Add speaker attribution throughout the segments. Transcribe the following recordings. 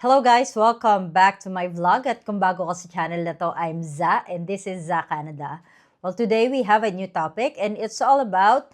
Speaker 1: Hello guys! Welcome back to my vlog. At kung bago ka sa channel na to, I'm Za and this is Za Canada. Well, today we have a new topic and it's all about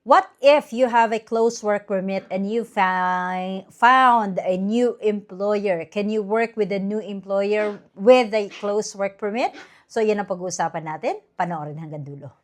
Speaker 1: what if you have a close work permit and you found a new employer? Can you work with a new employer with a close work permit? So yan ang pag-uusapan natin. Panoorin hanggang dulo.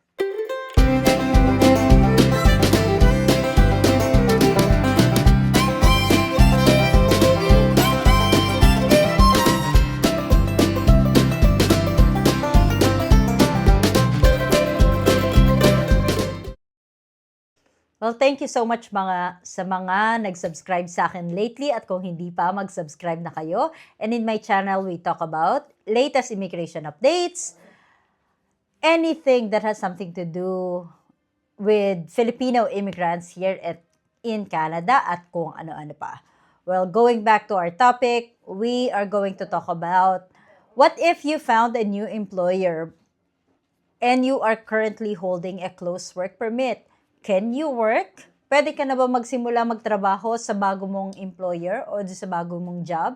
Speaker 1: Well, thank you so much sa mga nag-subscribe sa akin lately at kung hindi pa, mag-subscribe na kayo. And in my channel, we talk about latest immigration updates, anything that has something to do with Filipino immigrants here in Canada at kung ano-ano pa. Well, going back to our topic, we are going to talk about what if you found a new employer and you are currently holding a close work permit. Can you work? Pwede ka na ba magsimula magtrabaho sa bago mong employer o sa bago mong job?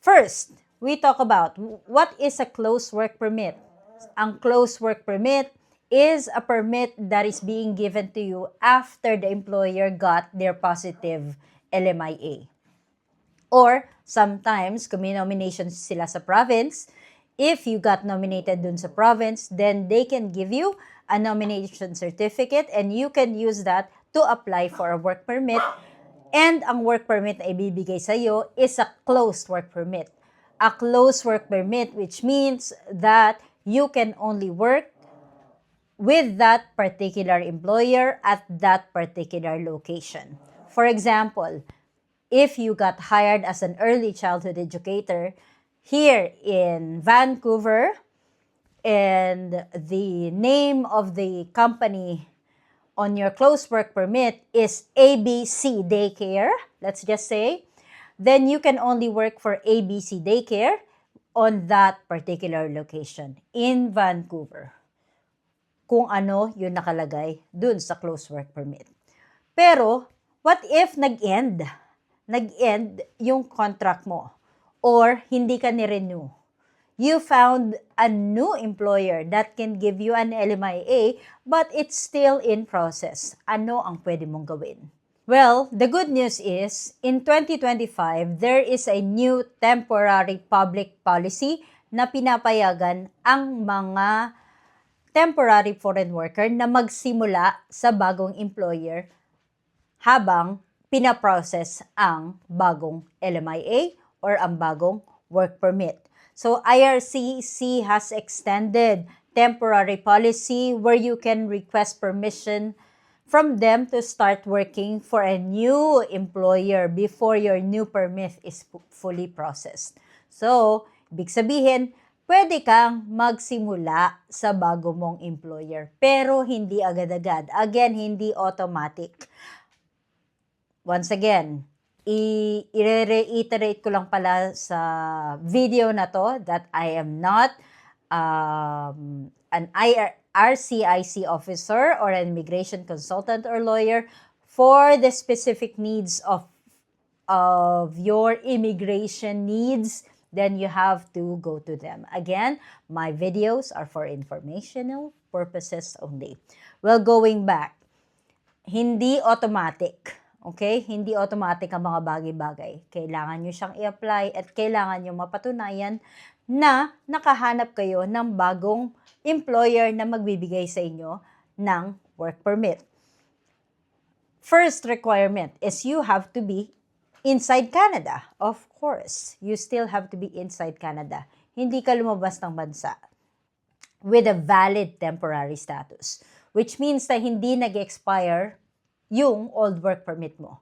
Speaker 1: First, we talk about what is a close work permit. Ang close work permit is a permit that is being given to you after the employer got their positive LMIA. Or sometimes, kung may nominations sila sa province, if you got nominated dun sa province, then they can give you a nomination certificate and you can use that to apply for a work permit. And ang work permit na ibibigay sa iyo is a closed work permit. A closed work permit, which means that you can only work with that particular employer at that particular location. For example, if you got hired as an early childhood educator here in Vancouver, and the name of the company on your close work permit is ABC Daycare, let's just say, then you can only work for ABC Daycare on that particular location in Vancouver. Kung ano yung nakalagay dun sa close work permit. Pero, what if nag-end? Nag-end yung contract mo or hindi ka ni-renew? You found a new employer that can give you an LMIA, but it's still in process. Ano ang pwede mong gawin? Well, the good news is, in 2025, there is a new temporary public policy na pinapayagan ang mga temporary foreign worker na magsimula sa bagong employer habang pinaprocess ang bagong LMIA or ang bagong work permit. So, IRCC has extended temporary policy where you can request permission from them to start working for a new employer before your new permit is fully processed. So, ibig sabihin, pwede kang magsimula sa bago mong employer, pero hindi agad-agad. Again, hindi automatic. Once again, i-reiterate ko lang pala sa video na to that I am not an RCIC officer or an immigration consultant or lawyer for the specific needs of your immigration needs. Then you have to go to them. Again, my videos are for informational purposes only. Well, going back, hindi automatic. Okay? Hindi automatic ang mga bagay-bagay. Kailangan nyo siyang i-apply at kailangan nyo mapatunayan na nakahanap kayo ng bagong employer na magbibigay sa inyo ng work permit. First requirement is you have to be inside Canada. Of course, you still have to be inside Canada. Hindi ka lumabas ng bansa with a valid temporary status, which means na hindi nag-expire yung old work permit mo.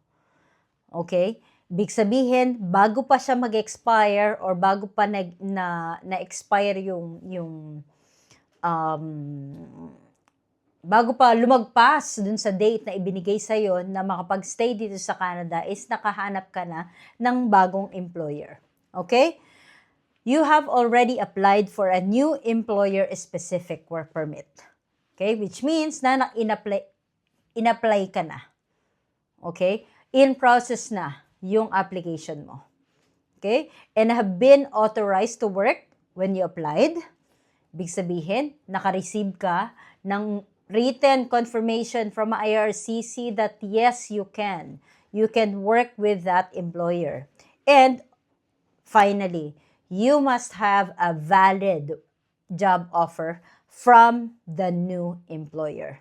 Speaker 1: Okay? Ibig sabihin, bago pa siya mag-expire or bago pa na-expire bago pa lumagpas dun sa date na ibinigay sa'yo na makapag-stay dito sa Canada is nakahanap ka na ng bagong employer. Okay? You have already applied for a new employer-specific work permit. Okay? Which means na in-apply ka na. Okay? In process na yung application mo. Okay? And have been authorized to work when you applied. Ibig sabihin, naka-receive ka ng written confirmation from IRCC that yes, you can. You can work with that employer. And finally, you must have a valid job offer from the new employer.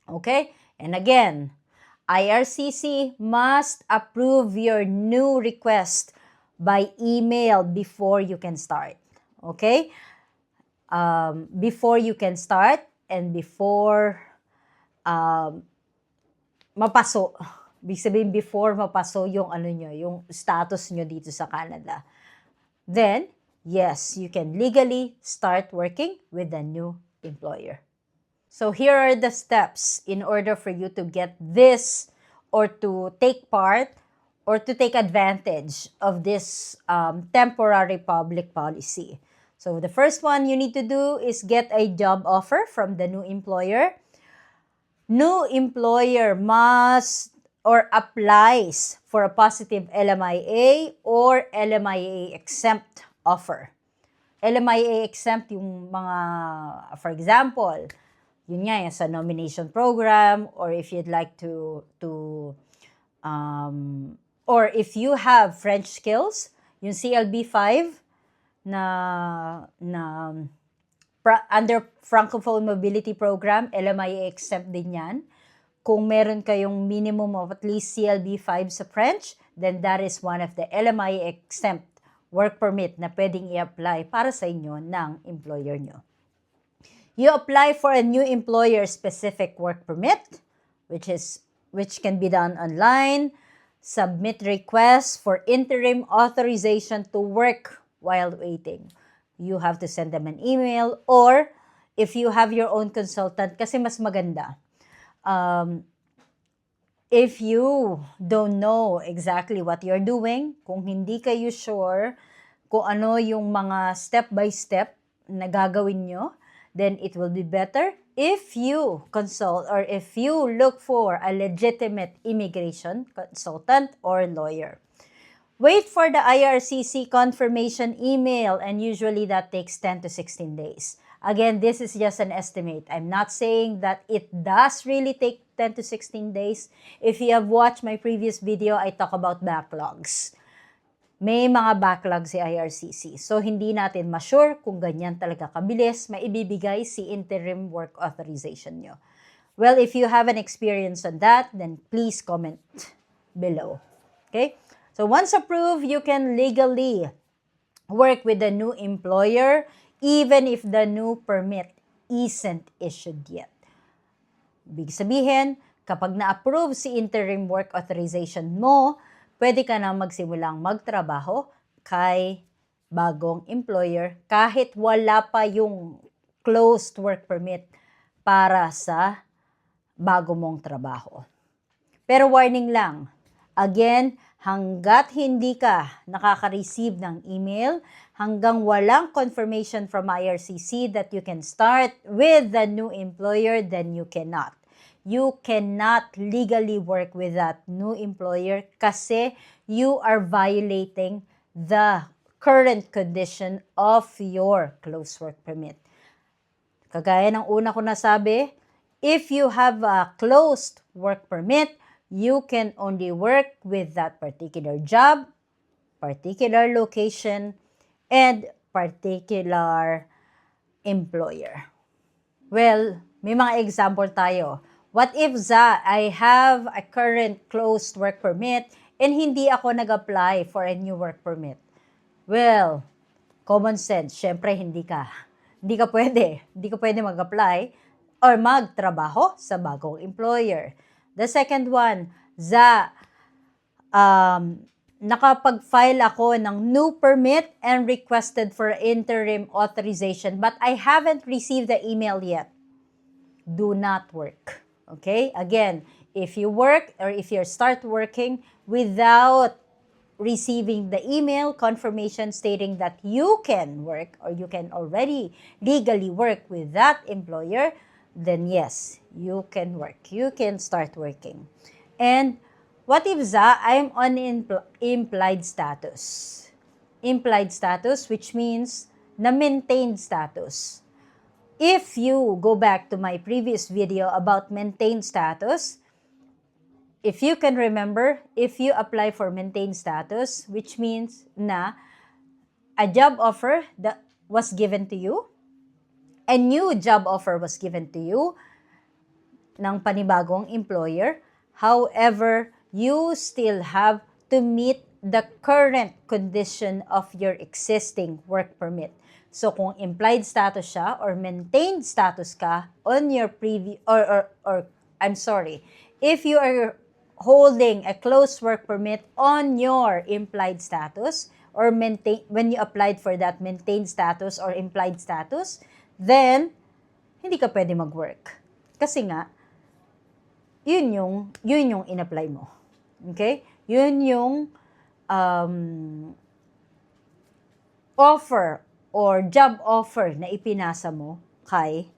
Speaker 1: Okay? And again, IRCC must approve your new request by email before you can start. Okay? Before you can start and before mapaso. Ibig sabihin, before mapaso yung yung status nyo dito sa Canada. Then, yes, you can legally start working with the new employer. So here are the steps in order for you to get this or to take part or to take advantage of this temporary public policy. So the first one you need to do is get a job offer from the new employer. New employer must or applies for a positive LMIA or LMIA exempt offer. LMIA exempt yung mga, for example, yun nga, sa nomination program, or if you'd like or if you have French skills, yung CLB5 under Francophone Mobility Program, LMIA exempt din yan. Kung meron kayong minimum of at least CLB5 sa French, then that is one of the LMIA exempt work permit na pwedeng i-apply para sa inyo ng employer nyo. You apply for a new employer-specific work permit, which can be done online. Submit requests for interim authorization to work while waiting. You have to send them an email, or if you have your own consultant, kasi mas maganda. If you don't know exactly what you're doing, kung hindi kayo sure kung ano yung mga step-by-step na gagawin nyo, then it will be better if you consult or if you look for a legitimate immigration consultant or lawyer. Wait for the IRCC confirmation email, and usually that takes 10 to 16 days. Again, this is just an estimate. I'm not saying that it does really take 10 to 16 days. If you have watched my previous video, I talk about backlogs. May mga backlog si IRCC. So, hindi natin ma-sure kung ganyan talaga kabilis maibibigay si interim work authorization nyo. Well, if you have an experience on that, then please comment below. Okay? So, once approved, you can legally work with the new employer even if the new permit isn't issued yet. Ibig sabihin, kapag na-approve si interim work authorization mo, pwede ka na magsimulang magtrabaho kay bagong employer kahit wala pa yung closed work permit para sa bago mong trabaho. Pero warning lang, again, hanggat hindi ka nakaka-receive ng email, hanggang walang confirmation from IRCC that you can start with the new employer, then you cannot. You cannot legally work with that new employer kasi you are violating the current condition of your closed work permit. Kagaya ng una ko nasabi, if you have a closed work permit, you can only work with that particular job, particular location, and particular employer. Well, may mga example tayo. What if, I have a current closed work permit and hindi ako nag-apply for a new work permit? Well, common sense, syempre hindi ka pwede mag-apply or magtrabaho sa bagong employer. The second one, nakapag-file ako ng new permit and requested for interim authorization, but I haven't received the email yet. Do not work. Okay? Again, if you work or if you start working without receiving the email confirmation stating that you can work or you can already legally work with that employer, then yes, you can work. You can start working. And What if, Za, I'm on implied status? Implied status, which means na maintained status. If you go back to my previous video about maintained status, if you can remember, if you apply for maintained status, which means na a job offer that was given to you, a new job offer was given to you ng panibagong employer. However, you still have to meet the current condition of your existing work permit. So kung implied status siya or maintained status ka on your previous if you are holding a closed work permit on your implied status or when you applied for that maintained status or implied status, then hindi ka pwede mag-work. Kasi nga yun yung in-apply mo. Okay? Yun yung offer or job offer na ipinasa mo kay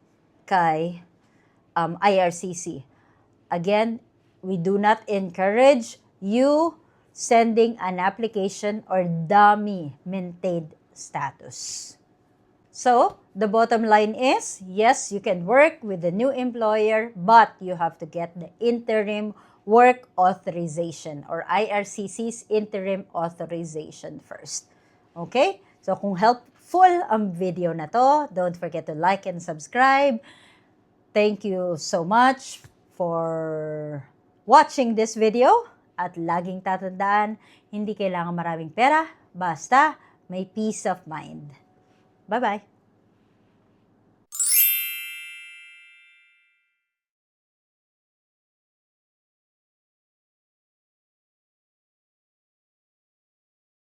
Speaker 1: IRCC. Again, we do not encourage you sending an application or dummy maintained status. So, the bottom line is, yes, you can work with the new employer, but you have to get the interim work authorization or IRCC's interim authorization first. Okay? So, kung helpful ang video na to, don't forget to like and subscribe. Thank you so much for watching this video. At laging tatandaan, hindi kailangan maraming pera, basta may peace of mind. Bye-bye!